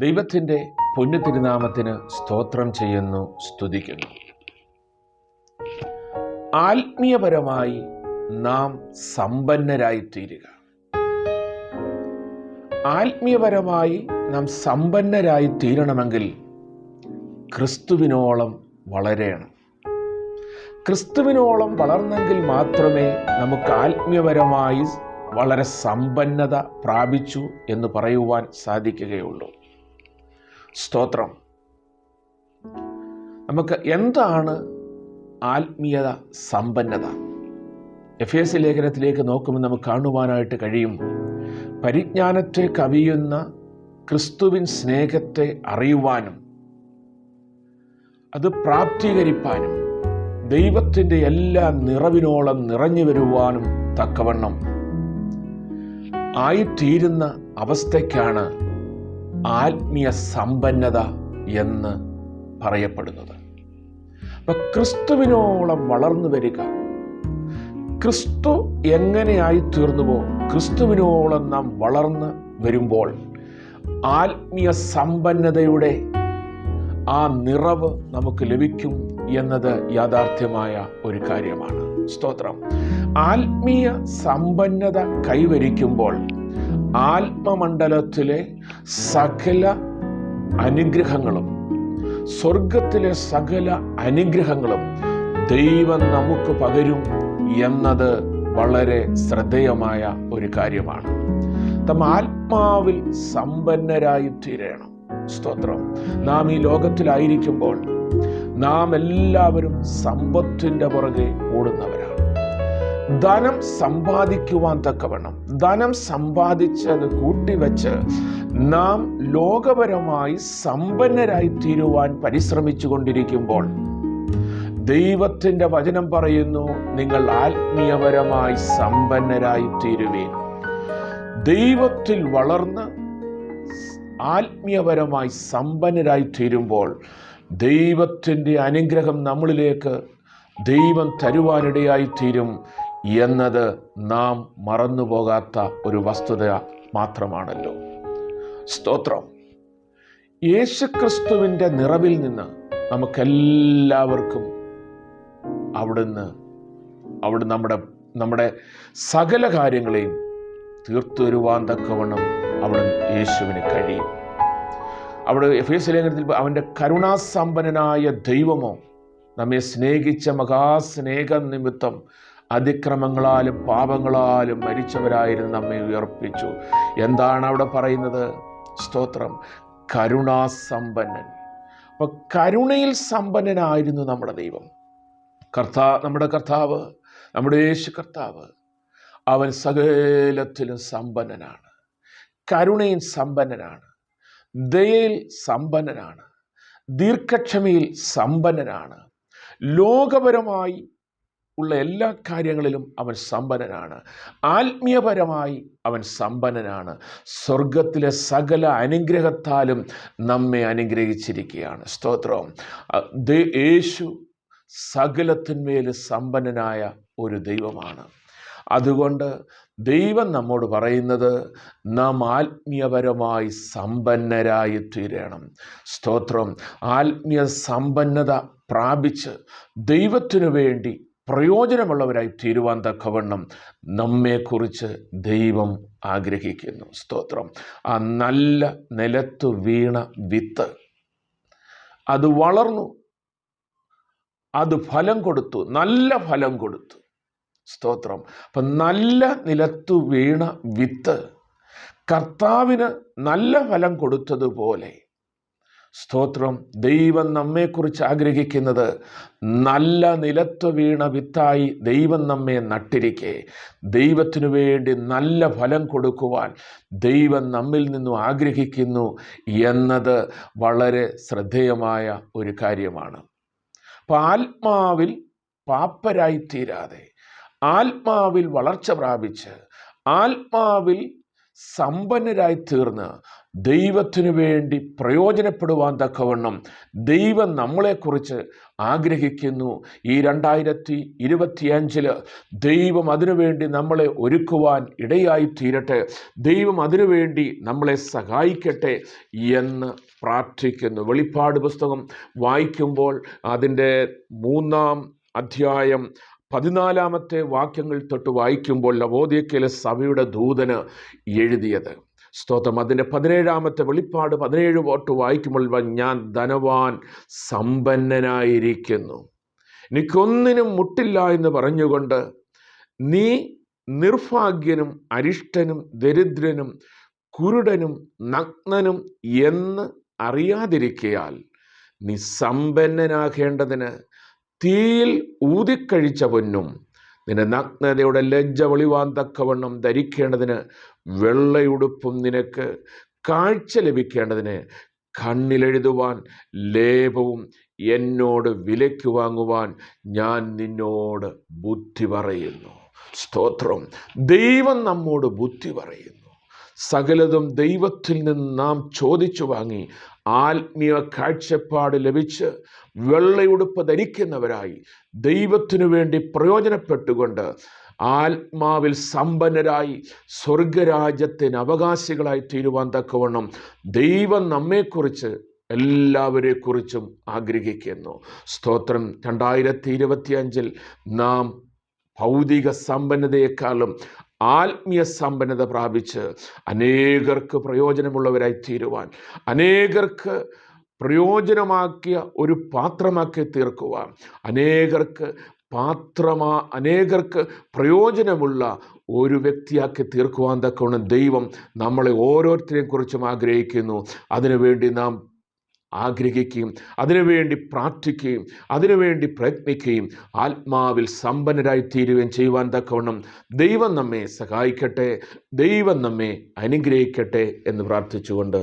ദൈവത്തിൻ്റെ പൊന്നു തിരുനാമത്തിന് സ്തോത്രം ചെയ്യുന്നു, സ്തുതിക്കുന്നു. ആത്മീയപരമായി നാം സമ്പന്നരായി തീരുക. ആത്മീയപരമായി നാം സമ്പന്നരായി തീരണമെങ്കിൽ ക്രിസ്തുവിനോളം വളരണം. ക്രിസ്തുവിനോളം വളർന്നെങ്കിൽ മാത്രമേ നമുക്ക് ആത്മീയപരമായി വളരെ സമ്പന്നത പ്രാപിച്ചു എന്ന് പറയുവാൻ സാധിക്കുകയുള്ളൂ. സ്തോത്രം. നമുക്ക് എന്താണ് ആത്മീയത, സമ്പന്നത? എഫേസ്യ ലേഖനത്തിലേക്ക് നോക്കുമ്പോൾ നമുക്ക് കാണുവാനായിട്ട് കഴിയും, പരിജ്ഞാനത്തെ കവിയുന്ന ക്രിസ്തുവിൻ സ്നേഹത്തെ അറിയുവാനും അത് പ്രാപ്തീകരിപ്പാനും ദൈവത്തിൻ്റെ എല്ലാ നിറവിനോളം നിറഞ്ഞു വരുവാനും തക്കവണ്ണം ആയിത്തീരുന്ന അവസ്ഥയ്ക്കാണ് ആത്മീയ സമ്പന്നത എന്ന് പറയപ്പെടുന്നത്. അപ്പൊ ക്രിസ്തുവിനോളം വളർന്നു വരിക. ക്രിസ്തു എങ്ങനെയായി തീർന്നുവോ ക്രിസ്തുവിനോളം നാം വളർന്നു വരുമ്പോൾ ആത്മീയ സമ്പന്നതയുടെ ആ നിറവ് നമുക്ക് ലഭിക്കും എന്നത് യാഥാർത്ഥ്യമായ ഒരു കാര്യമാണ്. സ്തോത്രം. ആത്മീയ സമ്പന്നത കൈവരിക്കുമ്പോൾ ആത്മമണ്ഡലത്തിലെ സകല അനുഗ്രഹങ്ങളും, സ്വർഗത്തിലെ സകല അനുഗ്രഹങ്ങളും ദൈവം നമുക്ക് പകരും എന്നത് വളരെ ശ്രദ്ധേയമായ ഒരു കാര്യമാണ്. നാം ആത്മാവിൽ സമ്പന്നരായി തീരണം. സ്തോത്രം. നാം ഈ ലോകത്തിലായിരിക്കുമ്പോൾ നാം എല്ലാവരും സമ്പത്തിൻ്റെ പുറകെ ഓടുന്നവരാണ്. ധനം സമ്പാദിക്കുവാൻ തക്കവണ്ണം ധനം സമ്പാദിച്ചത് കൂട്ടിവെച്ച് നാം ലോകപരമായി സമ്പന്നരായി തീരുവാൻ പരിശ്രമിച്ചു കൊണ്ടിരിക്കുമ്പോൾ ദൈവത്തിൻ്റെ വചനം പറയുന്നു, നിങ്ങൾ ആത്മീയപരമായി സമ്പന്നരായി തീരുവീൻ. ദൈവത്തിൽ വളർന്ന് ആത്മീയപരമായി സമ്പന്നരായി തീരുമ്പോൾ ദൈവത്തിൻ്റെ അനുഗ്രഹം നമ്മളിലേക്ക് ദൈവം തരുവാനിടയായി തീരും എന്നത് നാം മറന്നുപോകാത്ത ഒരു വസ്തുത മാത്രമാണല്ലോ. സ്തോത്രം. യേശുക്രിസ്തുവിൻ്റെ നിറവിൽ നിന്ന് നമുക്കെല്ലാവർക്കും അവിടുന്ന് നമ്മുടെ സകല കാര്യങ്ങളെയും തീർത്തു വരുവാൻ തക്കവണ്ണം അവിടെ യേശുവിന് കഴിയും. അവിടെ എഫേസ്യ ലേഖനത്തിൽ അവൻ്റെ കരുണാസമ്പന്നനായ ദൈവമോ നമ്മെ സ്നേഹിച്ച മഹാസ്നേഹ നിമിത്തം അതിക്രമങ്ങളാലും പാപങ്ങളാലും മരിച്ചവരായിരുന്നു നമ്മെ ഉയർപ്പിച്ചു. എന്താണ് അവിടെ പറയുന്നത്? സ്തോത്രം. കരുണാസമ്പന്നൻ. അപ്പൊ കരുണയിൽ സമ്പന്നനായിരുന്നു നമ്മുടെ ദൈവം. നമ്മുടെ കർത്താവ്, നമ്മുടെ യേശു കർത്താവ്, അവൻ സകലത്തിലും സമ്പന്നനാണ്. കരുണയിൽ സമ്പന്നനാണ്, ദയയിൽ സമ്പന്നനാണ്, ദീർഘക്ഷമയിൽ സമ്പന്നനാണ്. ലോകപരമായി ഉള്ള എല്ലാ കാര്യങ്ങളിലും അവൻ സമ്പന്നനാണ്. ആത്മീയപരമായി അവൻ സമ്പന്നനാണ്. സ്വർഗത്തിലെ സകല അനുഗ്രഹത്താലും നമ്മെ അനുഗ്രഹിച്ചിരിക്കുകയാണ്. സ്തോത്രം. യേശു സകലത്തിന്മേൽ സമ്പന്നനായ ഒരു ദൈവമാണ്. അതുകൊണ്ട് ദൈവം നമ്മോട് പറയുന്നത് നാം ആത്മീയപരമായി സമ്പന്നരായി തീരണം. സ്തോത്രം. ആത്മീയ സമ്പന്നത പ്രാപിച്ച് ദൈവത്തിനു വേണ്ടി പ്രയോജനമുള്ളവരായി തീരുവാൻ തക്കവണ്ണം നമ്മെക്കുറിച്ച് ദൈവം ആഗ്രഹിക്കുന്നു. സ്തോത്രം. ആ നല്ല നിലത്തു വീണ വിത്ത് അത് വളർന്നു, അത് ഫലം കൊടുത്തു, നല്ല ഫലം കൊടുത്തു. സ്തോത്രം. അപ്പം നല്ല നിലത്തു വീണ വിത്ത് കർത്താവിന് നല്ല ഫലം കൊടുത്തതുപോലെ, സ്തോത്രം, ദൈവം നമ്മെക്കുറിച്ച് ആഗ്രഹിക്കുന്നത് നല്ല നിലത്തു വീണ വിത്തായി ദൈവം നമ്മെ നട്ടിരിക്കെ ദൈവത്തിനു വേണ്ടി നല്ല ഫലം കൊടുക്കുവാൻ ദൈവം നമ്മിൽ നിന്നും ആഗ്രഹിക്കുന്നു എന്നത് വളരെ ശ്രദ്ധേയമായ ഒരു കാര്യമാണ്. അപ്പം ആത്മാവിൽ പാപ്പരായി തീരാതെ, ആത്മാവിൽ വളർച്ച പ്രാപിച്ച്, ആത്മാവിൽ സമ്പന്നരായി തീർന്ന് ദൈവത്തിനു വേണ്ടി പ്രയോജനപ്പെടുവാൻ തക്കവണ്ണം ദൈവം നമ്മളെക്കുറിച്ച് ആഗ്രഹിക്കുന്നു. ഈ 2025 ദൈവം അതിനുവേണ്ടി നമ്മളെ ഒരുക്കുവാൻ ഇടയായി തീരട്ടെ. ദൈവം അതിനുവേണ്ടി നമ്മളെ സഹായിക്കട്ടെ എന്ന് പ്രാർത്ഥിക്കുന്നു. വെളിപ്പാട് പുസ്തകം വായിക്കുമ്പോൾ അതിൻ്റെ 3-ാം അധ്യായം 14-ാമത്തെ വാക്യങ്ങൾ തൊട്ട് വായിക്കുമ്പോൾ ലവോദിക്കയിലെ സഭയുടെ ദൂതന് എഴുതിയത്. സ്തോത്രം. അതിൻ്റെ 17-ാമത്തെ വെളിപ്പാട് 17 തൊട്ട് വായിക്കുമ്പോൾ ഞാൻ ധനവാൻ സമ്പന്നനായിരിക്കുന്നു, എനിക്കൊന്നിനും മുട്ടില്ല എന്ന് പറഞ്ഞുകൊണ്ട് നീ നിർഭാഗ്യനും അരിഷ്ടനും ദരിദ്രനും കുരുടനും നഗ്നനും എന്ന് അറിയാതിരിക്കയാൽ നീ സമ്പന്നനാകേണ്ടതിന് തീയിൽ ഊതിക്കഴിച്ച പൊന്നും നിന്റെ നഗ്നതയുടെ ലജ്ജ വെളിവാൻ തക്കവണ്ണം ധരിക്കേണ്ടതിന് വെള്ളയുടുപ്പും നിനക്ക് കാഴ്ച ലഭിക്കേണ്ടതിന് കണ്ണിലെഴുതുവാൻ ലേപവും എന്നോട് വിലയ്ക്ക് വാങ്ങുവാൻ ഞാൻ നിന്നോട് ബുദ്ധി പറയുന്നു. സ്തോത്രം. ദൈവം നമ്മോട് ബുദ്ധി പറയുന്നു. സകലതും ദൈവത്തിൽ നിന്ന് നാം ചോദിച്ചു വാങ്ങി ആത്മീയ കാഴ്ചപ്പാട് ലഭിച്ച് വെള്ളയുടുപ്പ് ധരിക്കുന്നവരായി ദൈവത്തിനു വേണ്ടി പ്രയോജനപ്പെട്ടുകൊണ്ട് ആത്മാവിൽ സമ്പന്നരായി സ്വർഗരാജ്യത്തിന് അവകാശികളായി തീരുവാൻ തക്കവണ്ണം ദൈവം നമ്മെക്കുറിച്ച് എല്ലാവരെക്കുറിച്ചും ആഗ്രഹിക്കുന്നു. സ്തോത്രം. 2025 നാം ഭൗതിക സമ്പന്നതയെക്കാളും ആത്മീയ സമ്പന്നത പ്രാപിച്ച് അനേകർക്ക് പ്രയോജനമുള്ളവരായി തീരുവാൻ, അനേകർക്ക് പ്രയോജനമാക്കിയ ഒരു പാത്രമാക്കി തീർക്കുവാൻ, അനേകർക്ക് പ്രയോജനമുള്ള ഒരു വ്യക്തിയാക്കി തീർക്കുവാൻ തക്കവണ്ണം ദൈവം നമ്മളെ ഓരോരുത്തരെയും കുറിച്ചും ആഗ്രഹിക്കുന്നു. അതിനുവേണ്ടി നാം ആഗ്രഹിക്കുകയും അതിനുവേണ്ടി പ്രാർത്ഥിക്കുകയും അതിനുവേണ്ടി പ്രയത്നിക്കുകയും ആത്മാവിൽ സമ്പന്നരായി തീരുകയും ചെയ്യുവാൻ തക്കവണ്ണം ദൈവം നമ്മെ സഹായിക്കട്ടെ. ദൈവം നമ്മെ അനുഗ്രഹിക്കട്ടെ എന്ന് പ്രാർത്ഥിച്ചുകൊണ്ട്